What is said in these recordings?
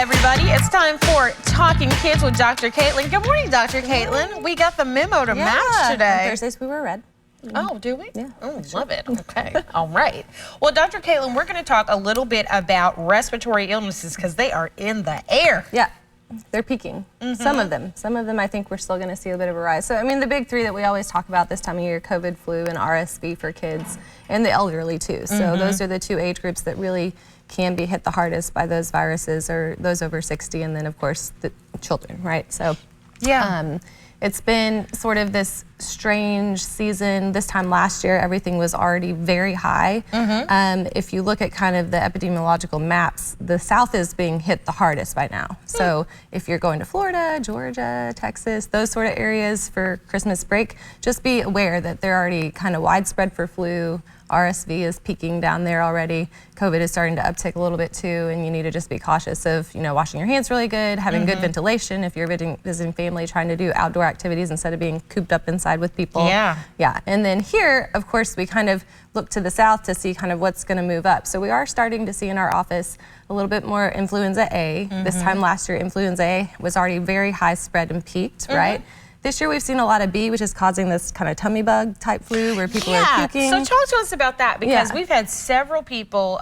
everybody. It's time for Talking Kids with Dr. Caitlynn. Good morning, Dr. Caitlynn. We got the memo to match today. On Thursdays we wear red. Oh, do we? Yeah. Oh, love it. Okay. All right. Well, Dr. Caitlynn, we're going to talk a little bit about respiratory illnesses because they are in the air. Yeah. They're peaking. Some of them I think we're still going to see a bit of a rise. So, I mean, the big three that we always talk about this time of year, COVID, flu, and RSV for kids, and the elderly too. So those are the two age groups that really can be hit the hardest by those viruses, or those over 60, and then of course the children, right? So yeah. It's been sort of this strange season. This time last year, everything was already very high. If you look at kind of the epidemiological maps, the South is being hit the hardest by now. So if you're going to Florida, Georgia, Texas, those sort of areas for Christmas break, just be aware that they're already kind of widespread for flu. RSV is peaking down there already. COVID is starting to uptick a little bit too, and you need to just be cautious of, washing your hands really good, having good ventilation if you're visiting family, trying to do outdoor activities instead of being cooped up inside with people. Yeah. And then here, of course, we kind of look to the South to see kind of what's going to move up. So we are starting to see in our office a little bit more influenza A. This time last year, influenza A was already very high spread and peaked, right? This year we've seen a lot of B, which is causing this kind of tummy bug type flu where people are puking. So talk to us about that, because we've had several people,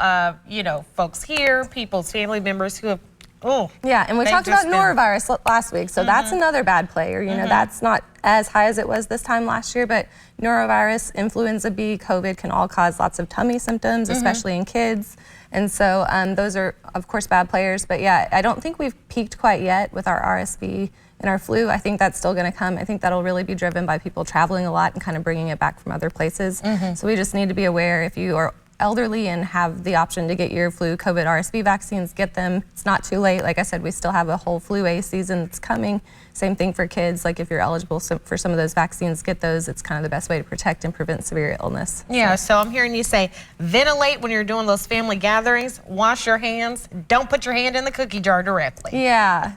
folks here, people's family members who have, and we talked about norovirus last week, so that's another bad player. That's not as high as it was this time last year, but norovirus, influenza B, COVID can all cause lots of tummy symptoms, especially in kids. And so those are, of course, bad players. But yeah, I don't think we've peaked quite yet with our RSV and our flu. I think that's still going to come. I think that'll really be driven by people traveling a lot and kind of bringing it back from other places. So we just need to be aware, if you are elderly and have the option to get your flu, COVID, RSV vaccines, get them. It's not too late. Like I said, we still have a whole flu A season that's coming. Same thing for kids. Like if you're eligible for some of those vaccines, get those. It's kind of the best way to protect and prevent severe illness. Yeah, so I'm hearing you say ventilate when you're doing those family gatherings, wash your hands, don't put your hand in the cookie jar directly. Yeah.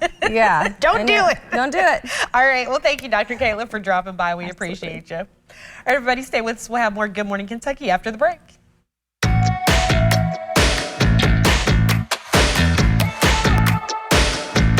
Don't do it. Don't do it. All right, well, thank you, Dr. Caitlynn, for dropping by. We appreciate you. All right, everybody, stay with us. We'll have more Good Morning Kentucky after the break.